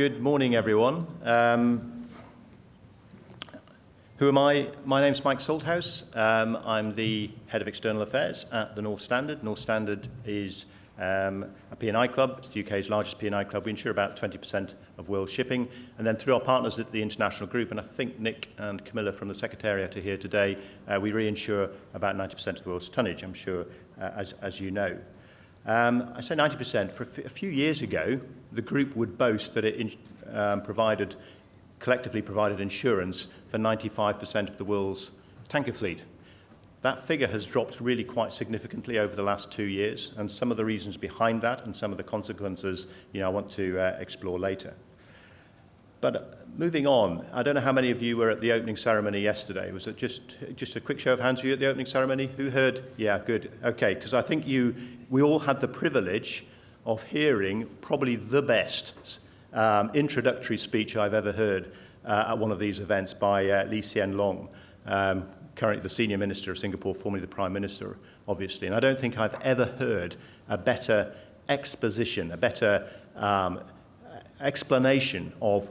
Good morning, everyone. Who am I? My name's Mike Salthouse. I'm the Head of External Affairs at the NorthStandard. NorthStandard is a P&I club. It's the UK's largest P&I club. We insure about 20% of world shipping. And then through our partners at the International Group, and I think Nick and Camilla from the Secretariat are here today, we reinsure about 90% of the world's tonnage, I'm sure, as you know. I say 90%. For a few years ago, the group would boast that it collectively provided insurance for 95% of the world's tanker fleet. That figure has dropped really quite significantly over the last 2 years, and some of the reasons behind that and some of the consequences, I want to explore later. But moving on, I don't know how many of you were at the opening ceremony yesterday. Was it just a quick show of hands? Were you at the opening ceremony? Who heard? Yeah, good. Okay, because I think we all had the privilege of hearing probably the best introductory speech I've ever heard at one of these events by Lee Hsien Loong, currently the Senior Minister of Singapore, formerly the Prime Minister, obviously. And I don't think I've ever heard a better exposition, a better explanation of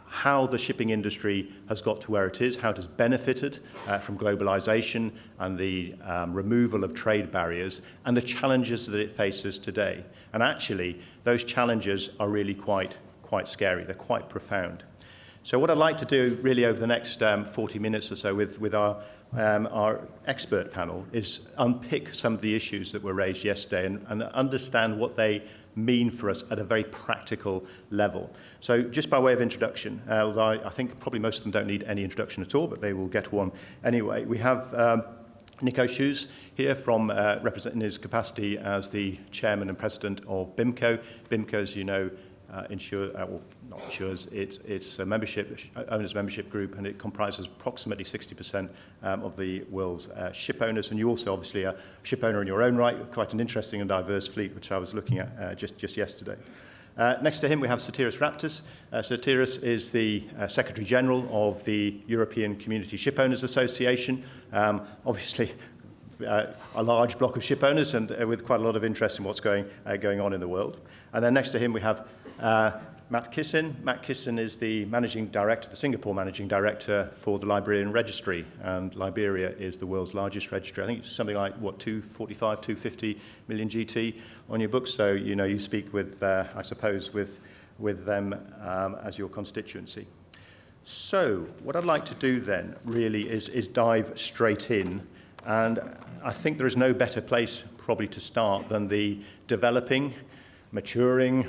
how the shipping industry has got to where it is, how it has benefited from globalization and the removal of trade barriers, and the challenges that it faces today. And actually, those challenges are really quite scary. They're quite profound. So what I'd like to do really over the next 40 minutes or so with our expert panel is unpick some of the issues that were raised yesterday and understand what they mean for us at a very practical level. So just by way of introduction, although I think probably most of them don't need any introduction at all, but they will get one anyway. We have Nikolaus Schües here from representing his capacity as the chairman and president of BIMCO. BIMCO, as you know, it's a owners membership group, and it comprises approximately 60% of the world's ship owners. And you also obviously are a ship owner in your own right, quite an interesting and diverse fleet, which I was looking at just yesterday. Next to him, we have Sotiris Raptis. Sotiris is the Secretary General of the European Community Shipowners Association. Obviously, a large block of ship owners and with quite a lot of interest in what's going on in the world. And then next to him we have Matt Kissin. Matt Kissin is the Singapore Managing Director for the Liberian Registry, and Liberia is the world's largest registry. I think it's something like, 245, 250 million GT on your books, so you speak with, I suppose, with them as your constituency. So what I'd like to do then really is dive straight in. And I think there is no better place probably to start than the developing, maturing,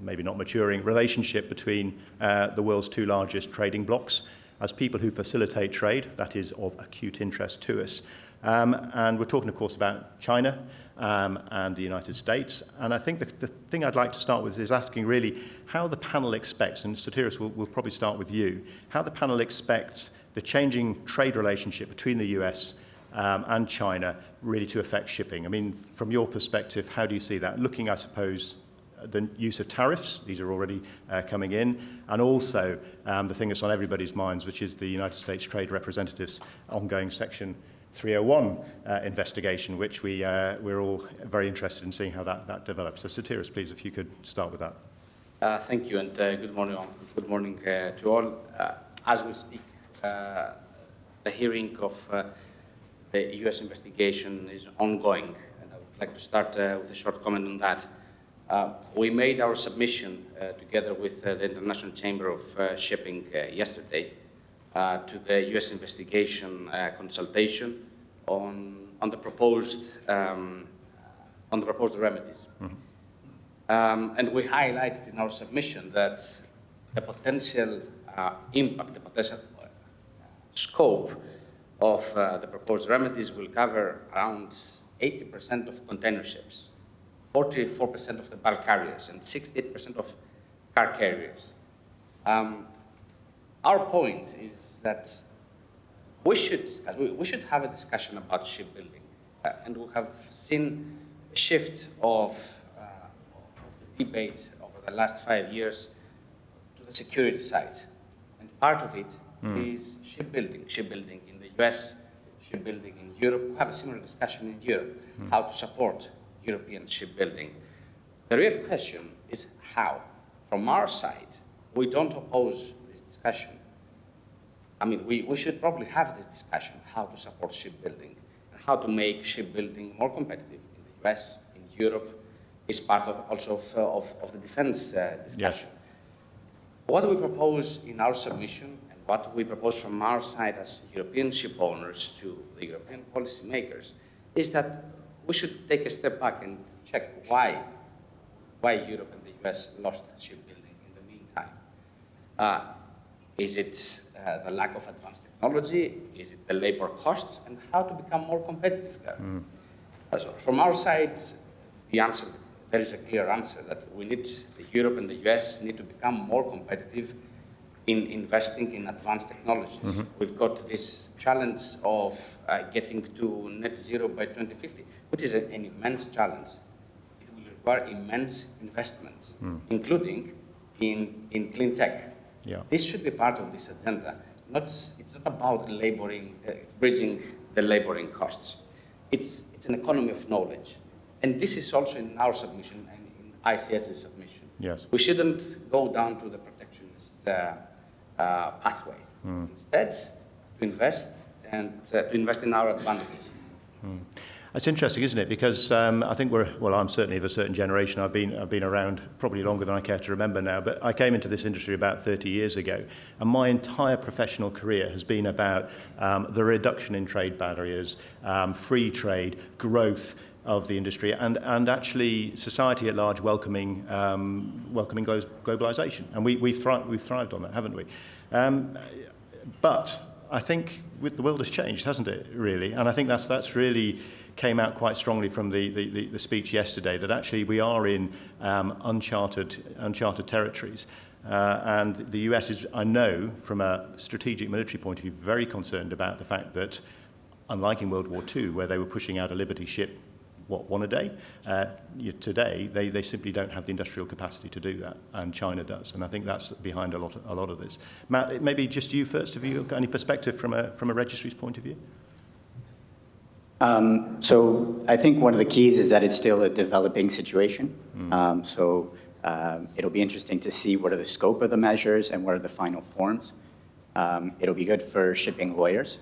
maybe not maturing, relationship between the world's two largest trading blocs. As people who facilitate trade, that is of acute interest to us. And we're talking, of course, about China and the United States. And I think the thing I'd like to start with is asking really how the panel expects, and Sotiris will probably start with you, how the panel expects the changing trade relationship between the US and China really to affect shipping. I mean, from your perspective, how do you see that? Looking, I suppose, at the use of tariffs, these are already coming in, and also the thing that's on everybody's minds, which is the United States Trade Representative's ongoing Section 301 investigation, which we're all very interested in seeing how that develops. So Sotiris, please, if you could start with that. Thank you, and good morning all. Good morning to all. As we speak, the hearing of the U.S. investigation is ongoing, and I would like to start with a short comment on that. We made our submission together with the International Chamber of Shipping yesterday to the U.S. investigation consultation on the proposed remedies. Mm-hmm. And we highlighted in our submission that the potential impact, the potential scope of the proposed remedies will cover around 80% of container ships, 44% of the bulk carriers, and 68% of car carriers. Our point is that we should have a discussion about shipbuilding, and we have seen a shift of the debate over the last 5 years to the security side, and part of it is shipbuilding in the US, shipbuilding in Europe. We have a similar discussion in Europe, how to support European shipbuilding. The real question is how. from our side, we don't oppose this discussion. I mean, we should probably have this discussion, how to support shipbuilding, and how to make shipbuilding more competitive in the US, in Europe, is part of also of the defense discussion. Yes. What we propose in our submission, and what we propose from our side as European ship owners to the European policymakers, is that we should take a step back and check why Europe and the US lost shipbuilding in the meantime. Is it the lack of advanced technology? Is it the labor costs? And how to become more competitive there? So from our side, the answer, there is a clear answer that we need, Europe and the US need to become more competitive in investing in advanced technologies. We've got this challenge of getting to net zero by 2050, which is an immense challenge. It will require immense investments, including in clean tech. Yeah. This should be part of this agenda. It's not about bridging the laboring costs. It's an economy of knowledge. And this is also in our submission and in ICS's submission. Yes. We shouldn't go down to the protectionist pathway. Instead, to invest in our advantages. It's interesting, isn't it? Because I think I'm certainly of a certain generation. I've been around probably longer than I care to remember now, but I came into this industry about 30 years ago, and my entire professional career has been about the reduction in trade barriers, free trade, growth of the industry, and actually society at large welcoming globalization. And we've thrived on that, haven't we? But I think the world has changed, hasn't it, really? And I think that's really came out quite strongly from the speech yesterday, that actually we are in uncharted territories. And the US is, I know, from a strategic military point of view, very concerned about the fact that, unlike in World War II, where they were pushing out a Liberty ship, one a day, today they simply don't have the industrial capacity to do that, and China does. And I think that's behind a lot of this. Matt, maybe just you first. Have you got any perspective from a registry's point of view? So I think one of the keys is that it's still a developing situation. It'll be interesting to see what are the scope of the measures and what are the final forms. It'll be good for shipping lawyers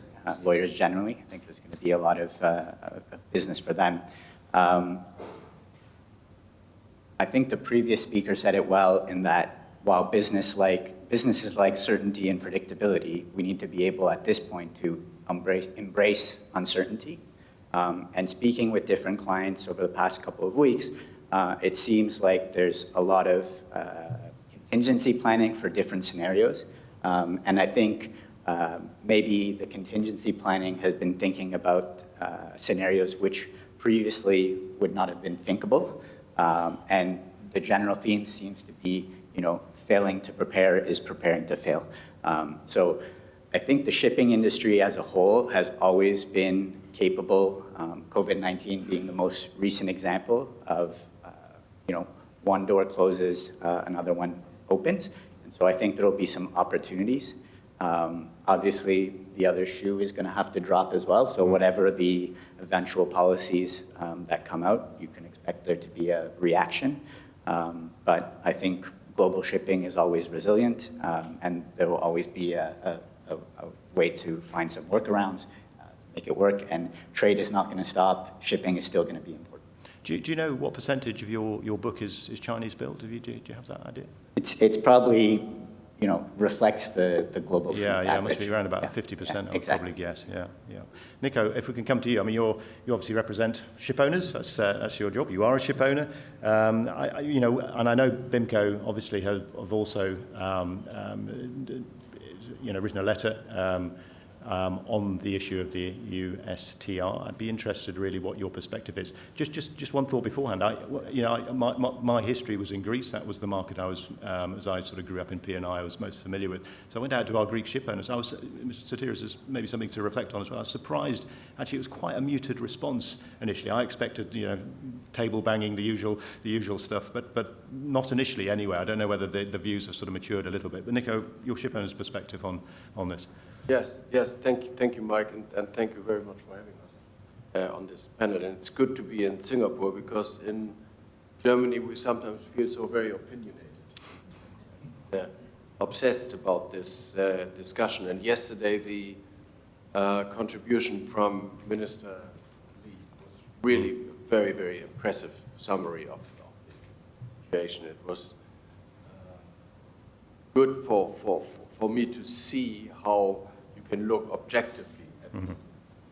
generally. I think there's going to be a lot of business for them. I think the previous speaker said it well in that while businesses like certainty and predictability, we need to be able at this point to embrace uncertainty. And speaking with different clients over the past couple of weeks, it seems like there's a lot of contingency planning for different scenarios. And I think maybe the contingency planning has been thinking about scenarios which previously would not have been thinkable. And the general theme seems to be, failing to prepare is preparing to fail. So I think the shipping industry as a whole has always been capable, COVID-19 being the most recent example of, one door closes, another one opens. And so I think there'll be some opportunities. Obviously, the other shoe is going to have to drop as well. So whatever the eventual policies that come out, you can expect there to be a reaction. But I think global shipping is always resilient, and there will always be a way to find some workarounds to make it work. And trade is not going to stop. Shipping is still going to be important. Do you know what percentage of your book is Chinese built? Do you have that idea? It's probably, reflects the global fleet average. It must be around about 50%, I would probably guess. Yeah. Nico, if we can come to you, I mean, you obviously represent ship owners. That's your job. You are a ship owner. And I know BIMCO obviously have also written a letter on the issue of the USTR. I'd be interested really what your perspective is. Just one thought beforehand. My history was in Greece. That was the market I was, as I sort of grew up in P&I, I was most familiar with. So I went out to our Greek ship owners. Mr. Sotiris is maybe something to reflect on as well. I was surprised. Actually, it was quite a muted response initially. I expected, table banging, the usual stuff, but not initially anyway. I don't know whether the views have sort of matured a little bit. But Nico, your ship owner's perspective on this. Yes. Thank you, Mike, and thank you very much for having us on this panel. And it's good to be in Singapore because in Germany we sometimes feel so very opinionated. obsessed about this discussion. And yesterday, the contribution from Minister Lee was really a very, very impressive summary of the situation. It was good for me to see how you can look objectively at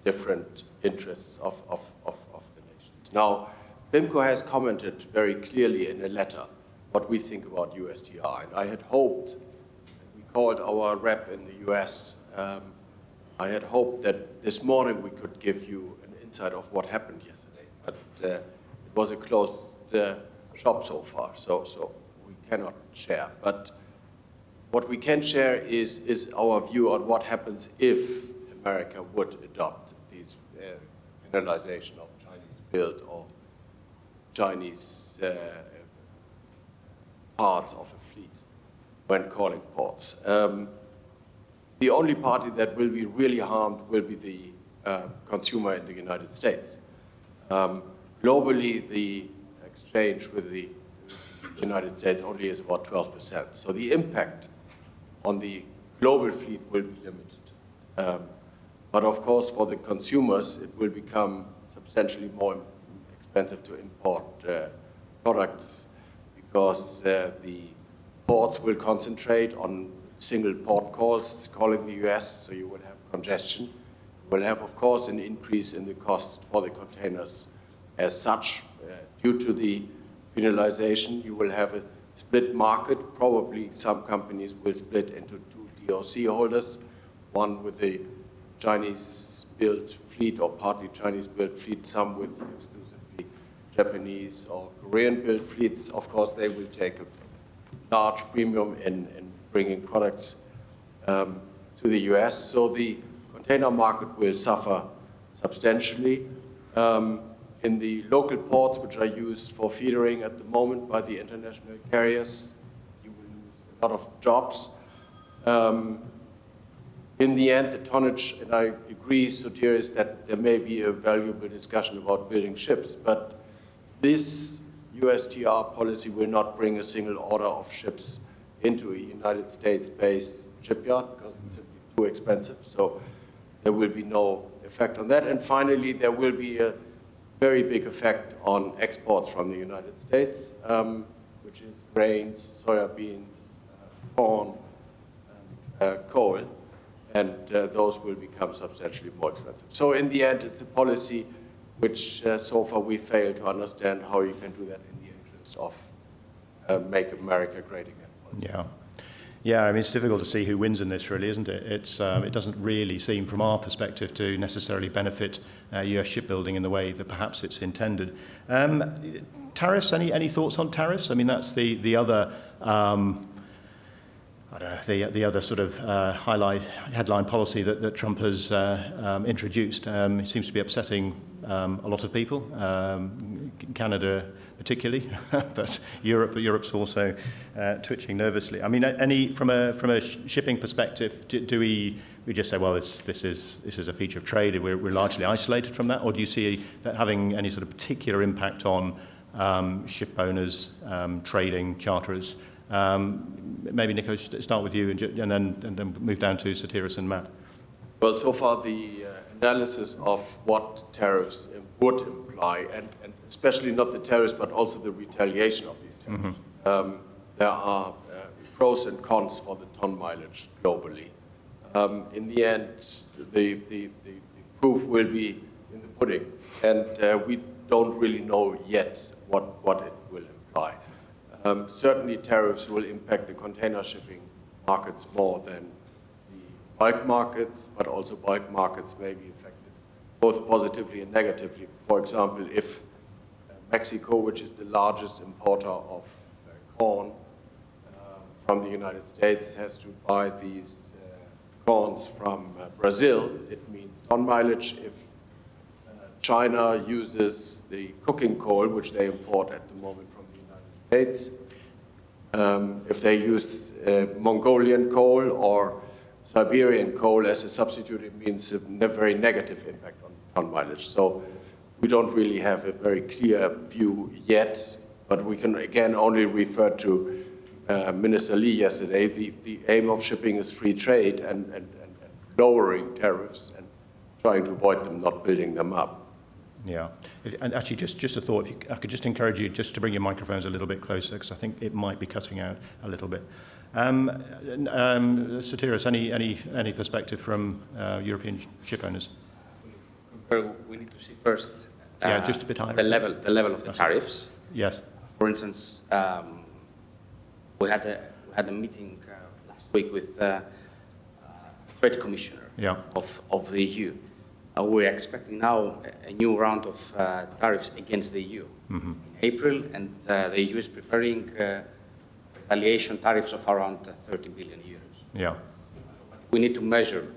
different interests of the nations. Now, BIMCO has commented very clearly in a letter what we think about USTR, and I had hoped, we called our rep in the US, I had hoped that this morning we could give you an insight of what happened yesterday, but it was a closed shop so far, so we cannot share. But what we can share is our view on what happens if America would adopt these penalization of Chinese-built or Chinese parts of a fleet when calling ports. The only party that will be really harmed will be the consumer in the United States. Globally, the exchange with the United States only is about 12%. So the impact on the global fleet will be limited. But of course, for the consumers, it will become substantially more expensive to import products because the ports will concentrate on single port calls calling the US, so you will have congestion. You will have, of course, an increase in the cost for the containers as such. Due to the penalization, you will have a split market. Probably some companies will split into two DOC holders, one with the Chinese-built fleet or partly Chinese-built fleet, some with exclusively Japanese or Korean-built fleets. Of course, they will take a large premium in bringing products to the US. So the container market will suffer substantially. In the local ports, which are used for feedering at the moment by the international carriers, you will lose a lot of jobs. In the end, the tonnage, and I agree, Sotiris, that there may be a valuable discussion about building ships, but this USTR policy will not bring a single order of ships into a United States-based shipyard because it's simply too expensive. So there will be no effect on that. And finally, there will be a very big effect on exports from the United States, which is grains, soybeans, corn, and coal, and those will become substantially more expensive. So in the end, it's a policy which so far we fail to understand how you can do that in the interest of Make America Great Again policy. Yeah. Yeah, I mean, it's difficult to see who wins in this, really, isn't it? It doesn't really seem, from our perspective, to necessarily benefit US shipbuilding in the way that perhaps it's intended. Tariffs, any thoughts on tariffs? I mean, that's the other, I don't know, the other sort of headline policy that Trump has introduced. It seems to be upsetting a lot of people, Canada particularly, but Europe's also twitching nervously. I mean, from a shipping perspective, do we just say, well, this is a feature of trade, we're largely isolated from that, or do you see that having any sort of particular impact on ship owners, trading, charterers? Maybe Nikolaus, start with you, and then move down to Sotiris and Matt. Well, so far the analysis of what tariffs would imply, and especially not the tariffs, but also the retaliation of these tariffs. Mm-hmm. There are pros and cons for the ton mileage globally. In the end, the proof will be in the pudding, and we don't really know yet what it will imply. Certainly tariffs will impact the container shipping markets more than the bulk markets, but also bulk markets may be affected both positively and negatively. For example, if Mexico, which is the largest importer of corn from the United States, has to buy these corns from Brazil, it means ton mileage. If China uses the cooking coal, which they import at the moment from the United States, if they use Mongolian coal or Siberian coal as a substitute, it means a very negative impact on ton mileage. So we don't really have a very clear view yet, but we can again only refer to Minister Lee yesterday, the aim of shipping is free trade and lowering tariffs and trying to avoid them not building them up. Yeah, and actually, just a thought. If I could just encourage you just to bring your microphones a little bit closer, because I think it might be cutting out a little bit. Sotiris, any perspective from European ship owners? We need to see first just a bit higher. the level of the tariffs. Yes. For instance, we had a meeting last week with Trade Commissioner of the EU. We're expecting now a new round of tariffs against the EU in April, and the EU is preparing retaliation tariffs of around 30 billion euros. Yeah. We need to measure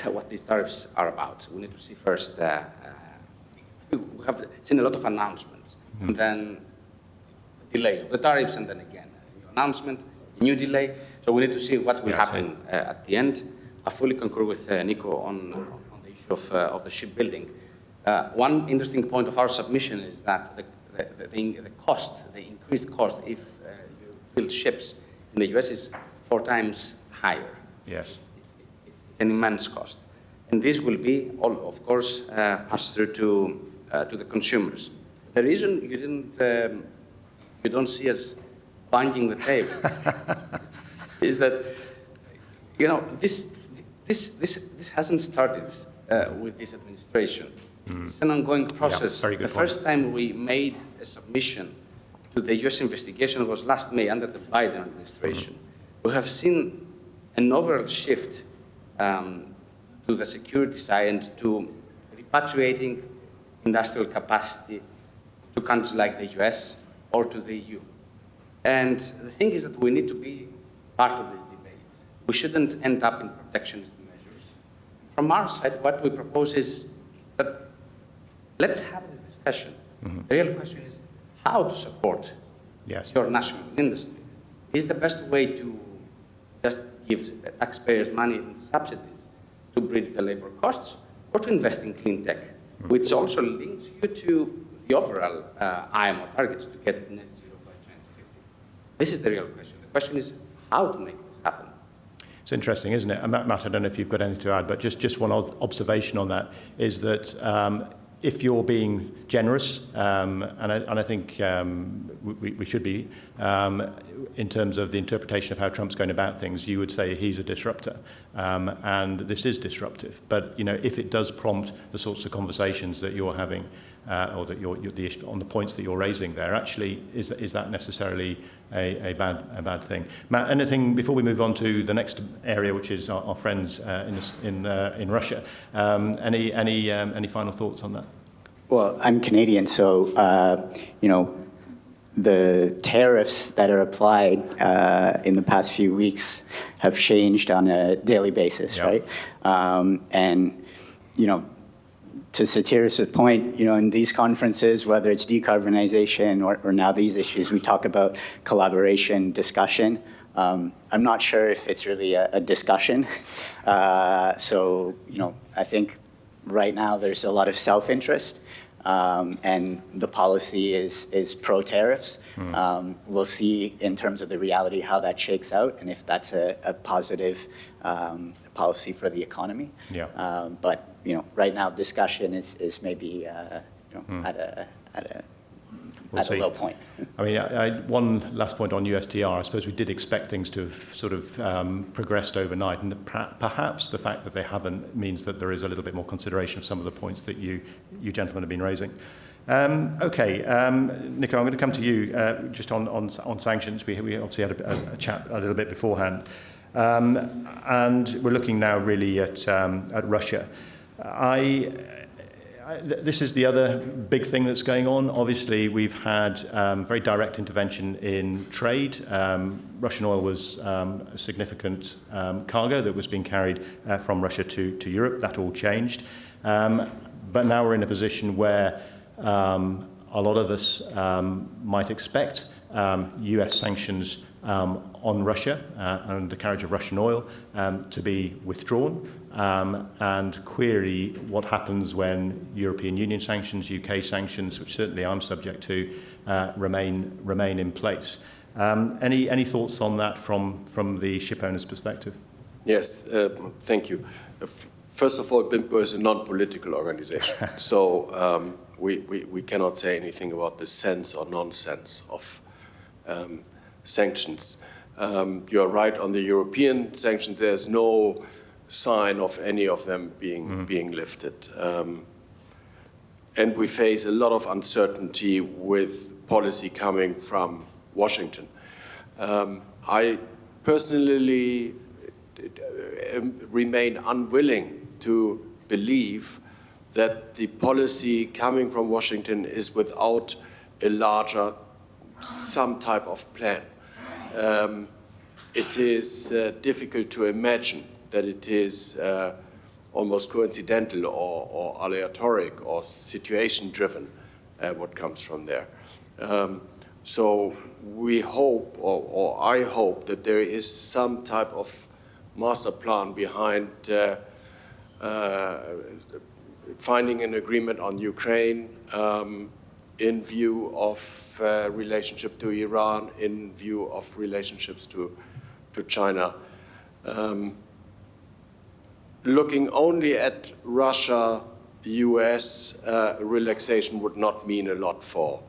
what these tariffs are about. We need to see first. We have seen a lot of announcements, and then a delay of the tariffs, and then again a new announcement, a new delay. So we need to see what will happen at the end. I fully concur with Nico on of the shipbuilding. One interesting point of our submission is that the cost, the increased cost if you build ships in the US is 4 times higher. Yes. It's an immense cost. And this will be, of course, passed through to the consumers. The reason you don't see us banging the table is that, this hasn't started with this administration. It's an ongoing process. Yeah, very good the first time we made a submission to the US investigation was last May under the Biden administration. We have seen an overall shift to the security side and to repatriating industrial capacity to countries like the US or to the EU. And the thing is that we need to be part of this debate. We shouldn't end up in protectionist measures. From our side, what we propose is that let's have this discussion. The real question is how to support your national industry. Is the best way to just give taxpayers money in subsidies to bridge the labor costs, or to invest in clean tech, which also links you to the overall IMO targets to get net zero by 2050? This is the real question. The question is how to make this happen. It's interesting, isn't it? And Matt, I don't know if you've got anything to add, but just one observation on that is that if you're being generous, and I think we should be, in terms of the interpretation of how Trump's going about things, you would say he's a disruptor, and this is disruptive. But if it does prompt the sorts of conversations that you're having, or that the issue on the points that you're raising there, actually, is that necessarily a bad thing? Matt, anything before we move on to the next area, which is our friends in Russia? Any final thoughts on that? Well, I'm Canadian, so the tariffs that are applied in the past few weeks have changed on a daily basis, right? And to Sotiris' point, in these conferences, whether it's decarbonization or now these issues, we talk about collaboration, discussion. I'm not sure if it's really a discussion. So, I think right now there's a lot of self-interest, and the policy is pro-tariffs. We'll see in terms of the reality how that shakes out and if that's a positive policy for the economy. But right now discussion is maybe at a low point. I mean, one last point on USTR. I suppose we did expect things to have sort of progressed overnight, and perhaps the fact that they haven't means that there is a little bit more consideration of some of the points that you gentlemen have been raising. Okay, Nico, I'm going to come to you just on sanctions. We obviously had a chat a little bit beforehand, and we're looking now really at Russia. This is the other big thing that's going on. Obviously, we've had very direct intervention in trade. Russian oil was a significant cargo that was being carried from Russia to Europe. That all changed. But now we're in a position where a lot of us might expect US sanctions on Russia and the carriage of Russian oil to be withdrawn, and query what happens when European Union sanctions, UK sanctions, which certainly I'm subject to, remain in place. Any thoughts on that from the ship owner's perspective? Yes, thank you. First of all, BIMCO is a non-political organization, so we cannot say anything about the sense or non-sense of sanctions. You are right on the European sanctions. There's no sign of any of them being lifted. And we face a lot of uncertainty with policy coming from Washington. I personally remain unwilling to believe that the policy coming from Washington is without a larger, some type of plan. It is difficult to imagine that it is almost coincidental or aleatoric or situation-driven what comes from there. So we hope, or I hope, that there is some type of master plan behind finding an agreement on Ukraine in view of relationship to Iran, in view of relationships to China. Looking only at Russia, US, relaxation would not mean a lot for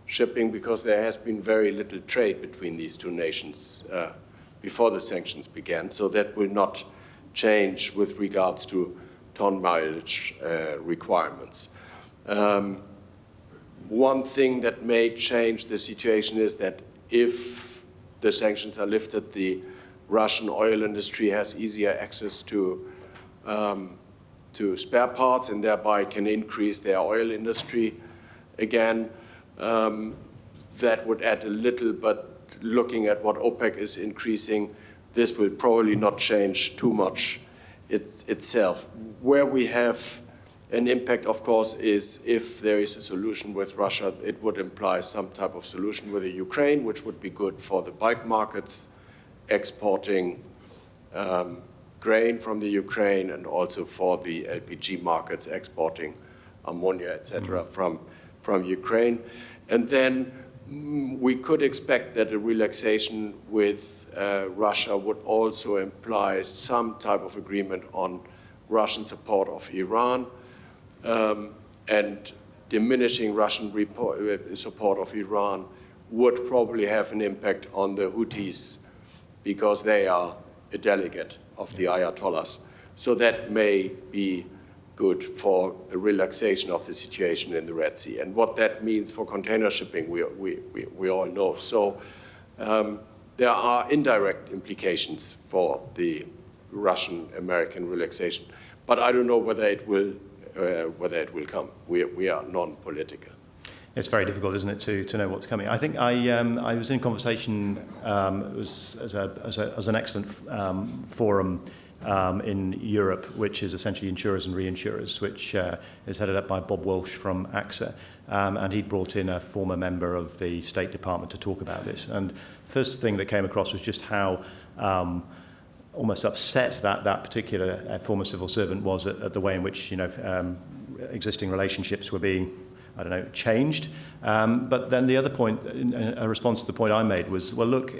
shipping because there has been very little trade between these two nations before the sanctions began, so that will not change with regards to ton mileage requirements. One thing that may change the situation is that if the sanctions are lifted, the Russian oil industry has easier access to spare parts and thereby can increase their oil industry again. That would add a little, but looking at what OPEC is increasing, this will probably not change too much itself. Where we have an impact, of course, is if there is a solution with Russia, it would imply some type of solution with the Ukraine, which would be good for the bulk markets, exporting grain from the Ukraine, and also for the LPG markets, exporting ammonia, etc., from Ukraine. And then we could expect that a relaxation with Russia would also imply some type of agreement on Russian support of Iran, and diminishing Russian support of Iran would probably have an impact on the Houthis because they are a delegate of the Ayatollahs. So that may be good for a relaxation of the situation in the Red Sea. And what that means for container shipping, we all know. So there are indirect implications for the Russian-American relaxation. But I don't know whether it will come. We are non-political. It's very difficult, isn't it, to know what's coming. I think I was in conversation it was as an excellent forum in Europe, which is essentially insurers and reinsurers, which is headed up by Bob Walsh from AXA, and he'd brought in a former member of the State Department to talk about this. And first thing that came across was just how almost upset that particular former civil servant was at the way in which existing relationships were being, I don't know, changed. But then the other point, a response to the point I made was, well, look,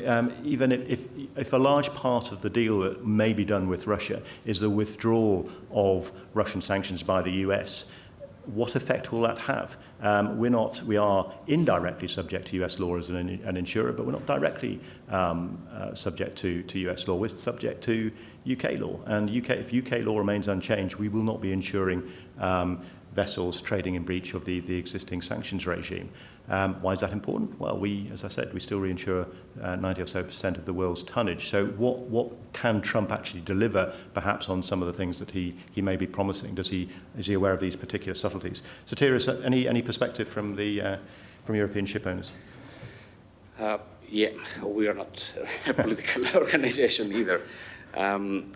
even if a large part of the deal that may be done with Russia is the withdrawal of Russian sanctions by the US, what effect will that have? We are indirectly subject to US law as an insurer, but we're not directly subject to US law. We're subject to UK law. And if UK law remains unchanged, we will not be insuring vessels trading in breach of the existing sanctions regime. Why is that important? Well, as I said, we still reinsure 90 or so % of the world's tonnage. So what can Trump actually deliver, perhaps on some of the things that he may be promising? Is he aware of these particular subtleties? Sotiris, any perspective from European ship owners? Yeah, we are not a political organization either.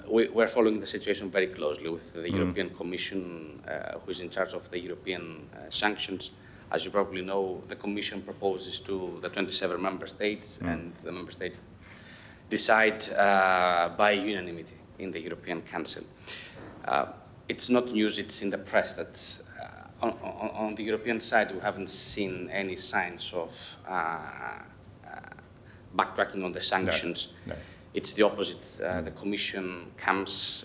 We're following the situation very closely with the European Commission, who is in charge of the European sanctions. As you probably know, the Commission proposes to the 27 member states, and the member states decide by unanimity in the European Council. It's not news, it's in the press that on the European side, we haven't seen any signs of backtracking on the sanctions. No. It's the opposite. The Commission comes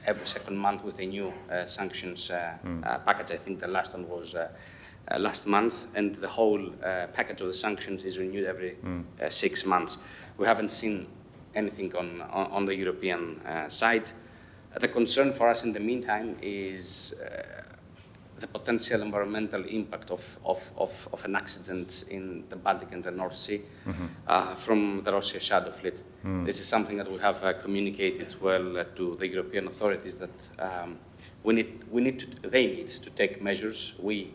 every second month with a new sanctions package. I think the last one was last month, and the whole package of the sanctions is renewed every 6 months. We haven't seen anything on the European side. The concern for us in the meantime is the potential environmental impact of an accident in the Baltic and the North Sea from the Russia shadow fleet. This is something that we have communicated well to the European authorities that they need to take measures. We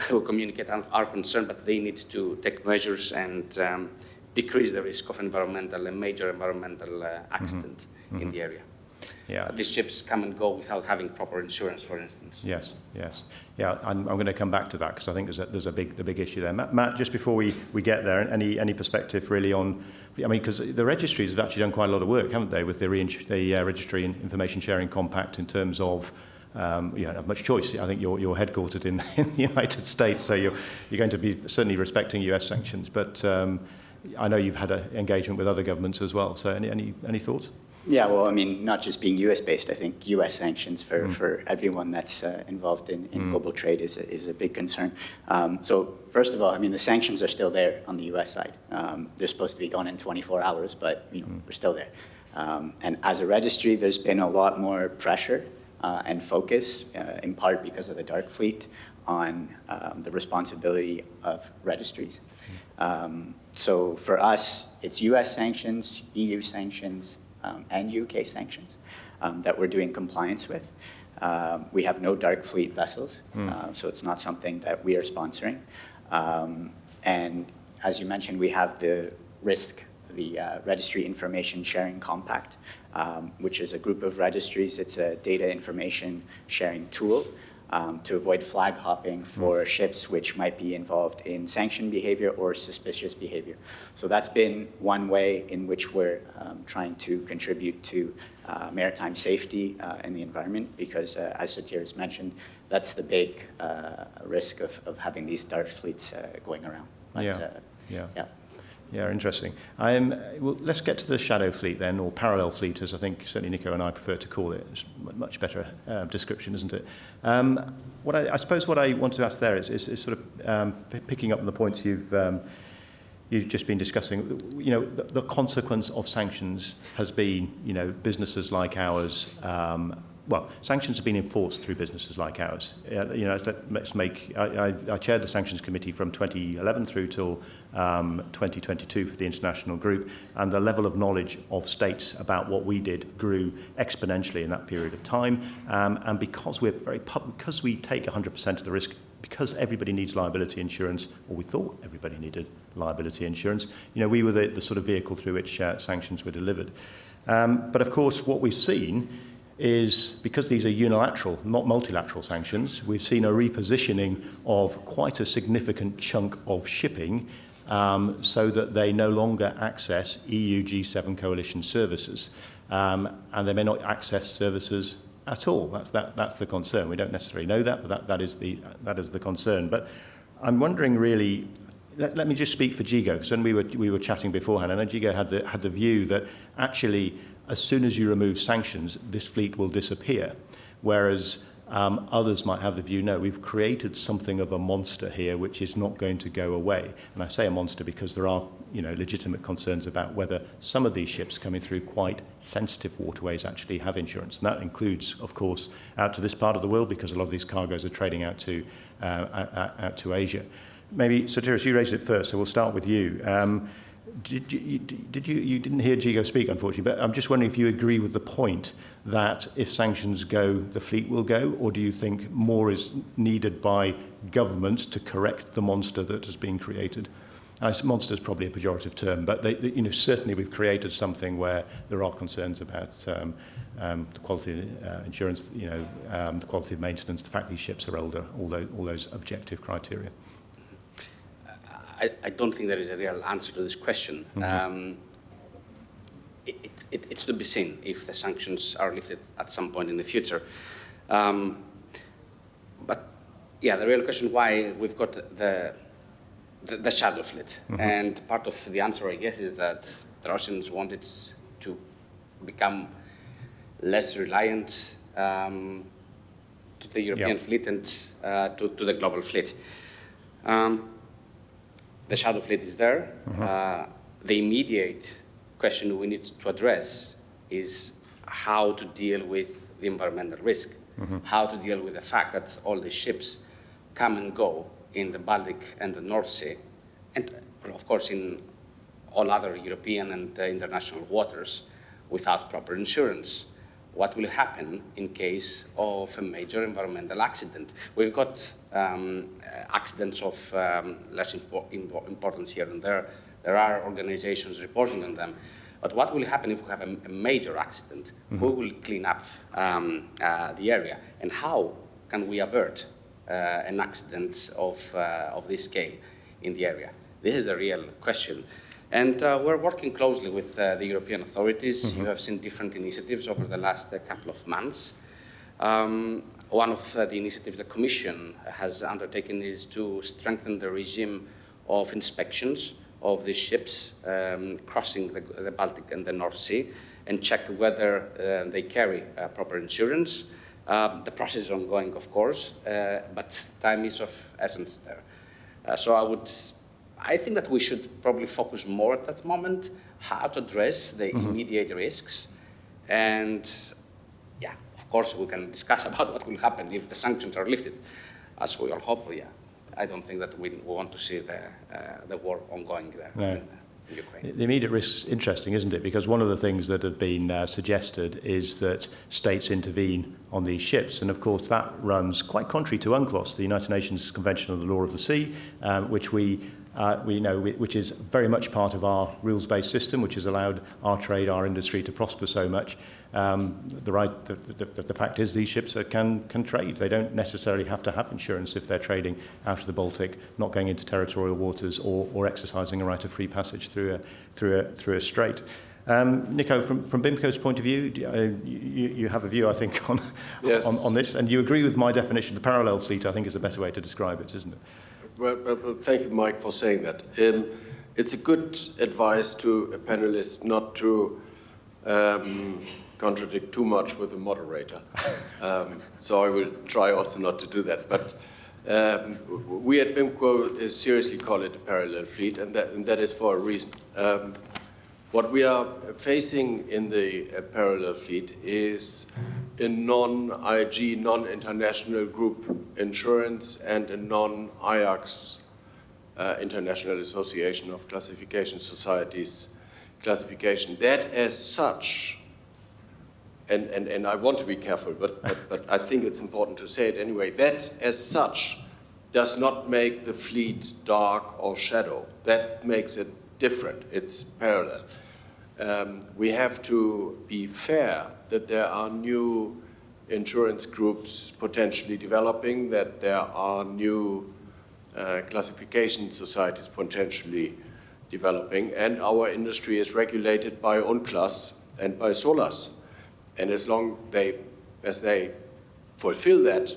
will communicate our concern, but they need to take measures and decrease the risk of a major environmental accident in the area. Yeah. These ships come and go without having proper insurance, for instance. Yes. Yeah, I'm going to come back to that because I think there's a big issue there. Matt, just before we get there, any perspective really on, I mean, because the registries have actually done quite a lot of work, haven't they, with the Registry and Information Sharing Compact in terms of, you don't have much choice. I think you're headquartered in the United States, so you're going to be certainly respecting US sanctions, but I know you've had an engagement with other governments as well, so any thoughts? Yeah, well, I mean, not just being US-based, I think US sanctions for everyone that's involved in global trade is a big concern. So first of all, I mean, the sanctions are still there on the US side. They're supposed to be gone in 24 hours, but we're still there. And as a registry, there's been a lot more pressure and focus, in part because of the dark fleet, on the responsibility of registries. So for us, it's US sanctions, EU sanctions, and UK sanctions that we're doing compliance with. We have no dark fleet vessels, so it's not something that we are sponsoring. And as you mentioned, we have the Registry Information Sharing Compact, which is a group of registries. It's a data information sharing tool to avoid flag hopping for ships which might be involved in sanctioned behavior or suspicious behavior. So that's been one way in which we're trying to contribute to maritime safety and the environment, because as Sotiris mentioned, that's the big risk of having these dark fleets going around. But, Yeah, interesting. Well, let's get to the shadow fleet then, or parallel fleet, as I think certainly Nico and I prefer to call it. It's a much better description, isn't it? I suppose what I want to ask there is sort of picking up on the points you've just been discussing. The consequence of sanctions has been, businesses like ours. Well, sanctions have been enforced through businesses like ours. I chaired the sanctions committee from 2011 through till 2022 for the international group, and the level of knowledge of states about what we did grew exponentially in that period of time. And because we take 100% of the risk, because everybody needs liability insurance, or we thought everybody needed liability insurance, we were the sort of vehicle through which sanctions were delivered. But of course, what we've seen is, because these are unilateral, not multilateral sanctions, we've seen a repositioning of quite a significant chunk of shipping so that they no longer access EU G7 coalition services, and they may not access services at all. That's the concern. We don't necessarily know that, but that is the concern. But I'm wondering really, let me just speak for Gigo, because when we were chatting beforehand, I know Gigo had the view that actually, as soon as you remove sanctions, this fleet will disappear, whereas others might have the view, no, we've created something of a monster here which is not going to go away. And I say a monster because there are legitimate concerns about whether some of these ships coming through quite sensitive waterways actually have insurance. And that includes, of course, out to this part of the world, because a lot of these cargoes are trading out to Asia. Maybe, Sotiris, you raised it first, so we'll start with you. You didn't hear Gigo speak, unfortunately, but I'm just wondering if you agree with the point that if sanctions go, the fleet will go, or do you think more is needed by governments to correct the monster that has been created? Monster is probably a pejorative term, but certainly we've created something where there are concerns about the quality of insurance, the quality of maintenance, the fact these ships are older, all those objective criteria. I don't think there is a real answer to this question. It's to be seen if the sanctions are lifted at some point in the future. But yeah, the real question why we've got the the shadow fleet. And part of the answer, I guess, is that the Russians wanted to become less reliant to the European fleet and to the global fleet. The shadow fleet is there. The immediate question we need to address is how to deal with the environmental risk, how to deal with the fact that all the ships come and go in the Baltic and the North Sea, and of course in all other European and international waters without proper insurance. What will happen in case of a major environmental accident? We've got accidents of less importance here and there. There are organizations reporting on them. But what will happen if we have a major accident? Who will clean up the area? And how can we avert an accident of this scale in the area? This is the real question. And we're working closely with the European authorities. You have seen different initiatives over the last couple of months. One of the initiatives the Commission has undertaken is to strengthen the regime of inspections of the ships crossing the Baltic and the North Sea and check whether they carry proper insurance. The process is ongoing, of course, but time is of essence there. So I think that we should probably focus more at that moment how to address the immediate risks. And yeah, of course, we can discuss about what will happen if the sanctions are lifted, as we all hope. Yeah, I don't think that we want to see the war ongoing there in Ukraine. The immediate risk is interesting, isn't it? Because one of the things that have been suggested is that states intervene on these ships. And of course, that runs quite contrary to UNCLOS, the United Nations Convention on the Law of the Sea, which we know, which is very much part of our rules-based system, which has allowed our trade, our industry to prosper so much. The fact is these ships can trade. They don't necessarily have to have insurance if they're trading out of the Baltic, not going into territorial waters or exercising a right of free passage through a strait. Nico, from BIMCO's point of view, you have a view, I think, on this, and you agree with my definition. The parallel fleet, I think, is a better way to describe it, isn't it? Well, thank you, Mike, for saying that. It's a good advice to a panelist not to contradict too much with the moderator. So I will try also not to do that. But we at BIMCO seriously call it a parallel fleet, and that is for a reason. What we are facing in the parallel fleet is a non-IG, non-international group insurance and a non-IACS, International Association of Classification Societies, classification. That as such, and I want to be careful, but I think it's important to say it anyway, that as such does not make the fleet dark or shadow. That makes it different. It's parallel. We have to be fair that there are new insurance groups potentially developing, that there are new classification societies potentially developing, and our industry is regulated by UNCLOS and by SOLAS. And as long as they fulfill that,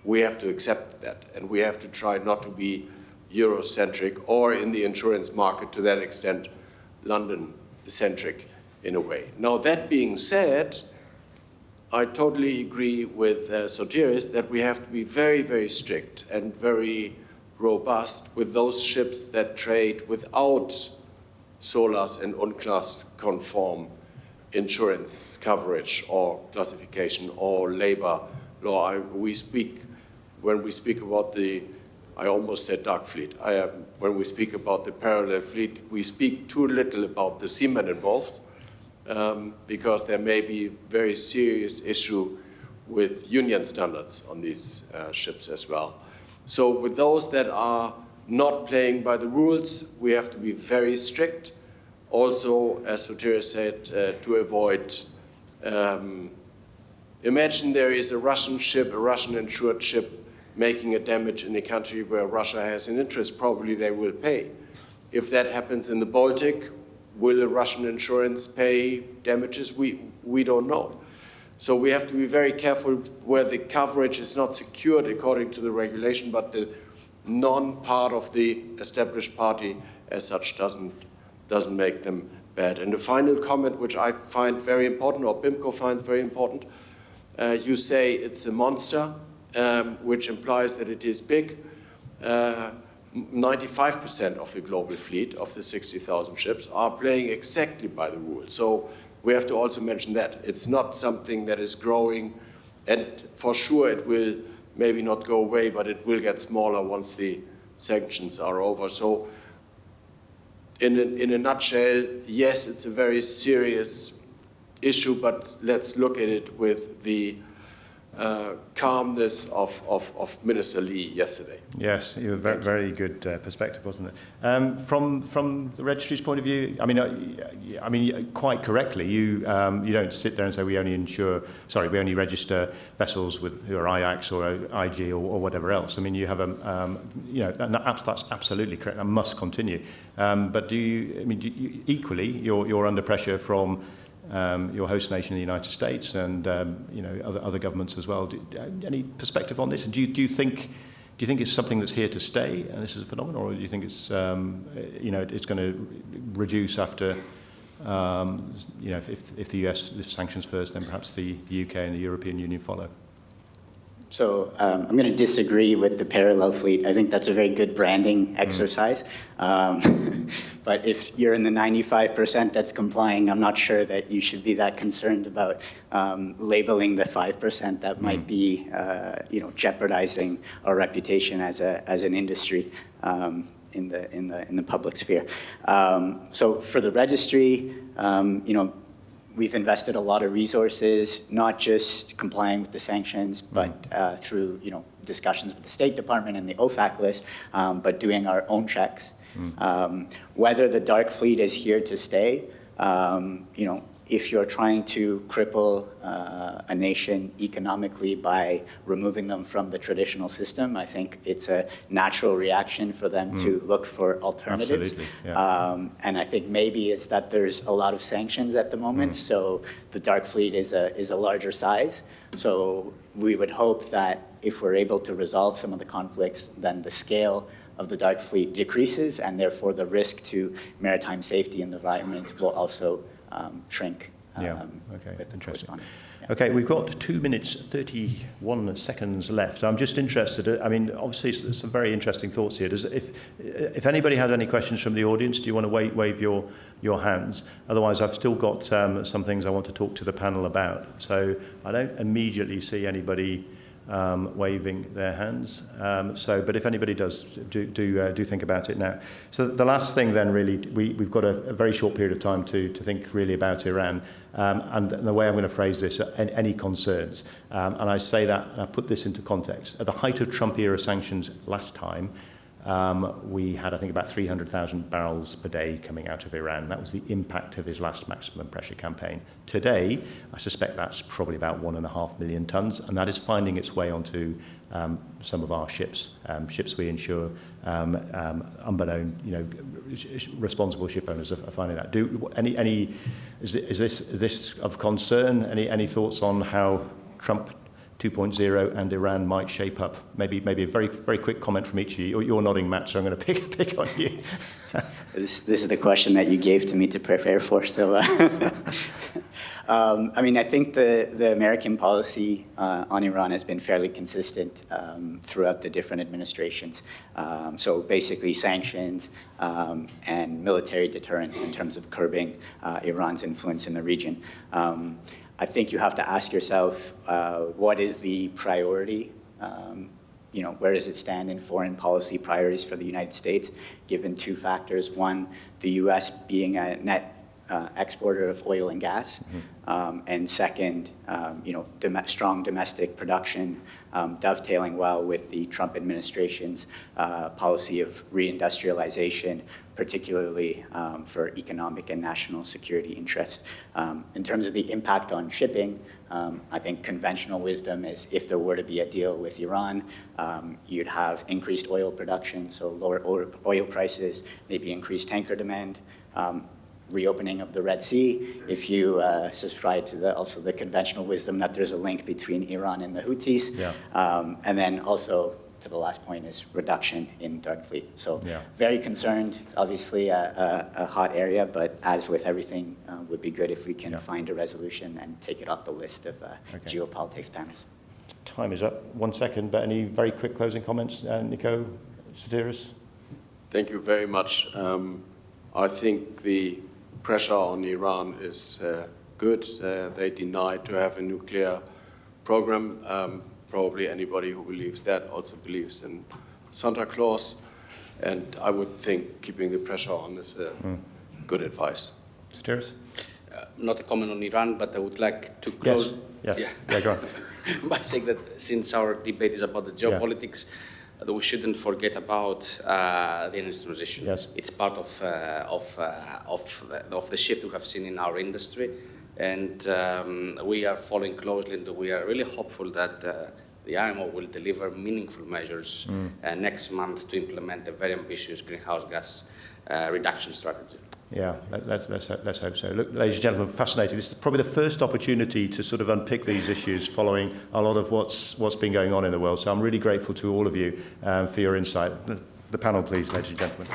we have to accept that, and we have to try not to be Eurocentric or in the insurance market to that extent London-centric in a way. Now, that being said, I totally agree with Sotiris that we have to be very, very strict and very robust with those ships that trade without SOLAS and UNCLOS conform insurance coverage or classification or labor law. When we speak about the, I almost said dark fleet. When we speak about the parallel fleet, we speak too little about the seamen involved because there may be very serious issue with union standards on these ships as well. So with those that are not playing by the rules, we have to be very strict. Also, as Sotiris said, to avoid, imagine there is a Russian ship, a Russian insured ship, making a damage in a country where Russia has an interest, probably they will pay. If that happens in the Baltic, will a Russian insurance pay damages? We don't know. So we have to be very careful where the coverage is not secured according to the regulation, but non-part of the established party as such doesn't make them bad. And the final comment, which I find very important, or BIMCO finds very important, you say it's a monster, which implies that it is big. 95% of the global fleet of the 60,000 ships are playing exactly by the rules. So we have to also mention that. It's not something that is growing, and for sure it will maybe not go away, but it will get smaller once the sanctions are over. So in a nutshell, yes, it's a very serious issue, but let's look at it with the calmness of Minister Lee yesterday. Yes, you have a very good perspective, wasn't it? From the registry's point of view, I mean, quite correctly, you don't sit there and say we only register vessels who are IAX or IG or whatever else. I mean, you have that's absolutely correct. That must continue. But equally, you're under pressure from your host nation, the United States, and other governments as well. Any perspective on this? And do you think it's something that's here to stay, and this is a phenomenon, or do you think it's it's going to reduce after if the US lifts sanctions first, then perhaps the UK and the European Union follow? So I'm going to disagree with the parallel fleet. I think that's a very good branding exercise. But if you're in the 95% that's complying, I'm not sure that you should be that concerned about labeling the 5% that might be, jeopardizing our reputation as an industry in the public sphere. So for the registry, we've invested a lot of resources, not just complying with the sanctions, but through discussions with the State Department and the OFAC list, but doing our own checks. Whether the dark fleet is here to stay, if you're trying to cripple a nation economically by removing them from the traditional system, I think it's a natural reaction for them to look for alternatives. Yeah. And I think maybe it's that there's a lot of sanctions at the moment, so the dark fleet is a larger size. So we would hope that if we're able to resolve some of the conflicts, then the scale of the dark fleet decreases, and therefore the risk to maritime safety and the environment will also shrink. Okay, interesting. Yeah. Okay, we've got 2 minutes, 31 seconds left. I'm just interested, obviously some very interesting thoughts here. If anybody has any questions from the audience, do you want to wave your hands? Otherwise, I've still got some things I want to talk to the panel about. So I don't immediately see anybody waving their hands. But if anybody does, do think about it now. So the last thing then, really, we've got a very short period of time to think really about Iran. And the way I'm going to phrase this, any concerns. And I say that, and I put this into context. At the height of Trump-era sanctions last time, we had, I think, about 300,000 barrels per day coming out of Iran. That was the impact of his last maximum pressure campaign. Today, I suspect that's probably about 1.5 million tons, and that is finding its way onto some of our ships. Ships we insure, unbeknown, responsible ship owners are finding that. Is this of concern? Any thoughts on how Trump 2.0 and Iran might shape up? Maybe a very, very quick comment from each of you. You're nodding, Matt, so I'm going to pick on you. This is the question that you gave to me to prepare for. So, I think the American policy on Iran has been fairly consistent throughout the different administrations. So basically sanctions and military deterrence in terms of curbing Iran's influence in the region. I think you have to ask yourself, what is the priority? Where does it stand in foreign policy priorities for the United States, given two factors? One, the U.S. being a net exporter of oil and gas, and second, strong domestic production, dovetailing well with the Trump administration's policy of reindustrialization, particularly for economic and national security interests. In terms of the impact on shipping, I think conventional wisdom is if there were to be a deal with Iran, you'd have increased oil production, so lower oil prices, maybe increased tanker demand, reopening of the Red Sea. If you subscribe to also the conventional wisdom that there's a link between Iran and the Houthis, and then also to the last point, is reduction in dark fleet. So Yeah. very concerned. It's obviously a hot area, but as with everything, would be good if we can Yeah. find a resolution and take it off the list of geopolitics panels. Time is up. 1 second, but any very quick closing comments? Nico, Sotiris? Thank you very much. I think the pressure on Iran is good. They denied to have a nuclear program. Probably anybody who believes that also believes in Santa Claus. And I would think keeping the pressure on is good advice. Sotiris? Not a comment on Iran, but I would like to close. Yes. Yeah. Yeah, go on. By saying that since our debate is about the geopolitics, that we shouldn't forget about the energy transition. Yes. It's part of the shift we have seen in our industry, and we are following closely, and we are really hopeful that the IMO will deliver meaningful measures next month to implement a very ambitious greenhouse gas reduction strategy. Yeah, let's hope so. Look, ladies and gentlemen, fascinating. This is probably the first opportunity to sort of unpick these issues following a lot of what's been going on in the world. So I'm really grateful to all of you for your insight. The panel, please, ladies and gentlemen.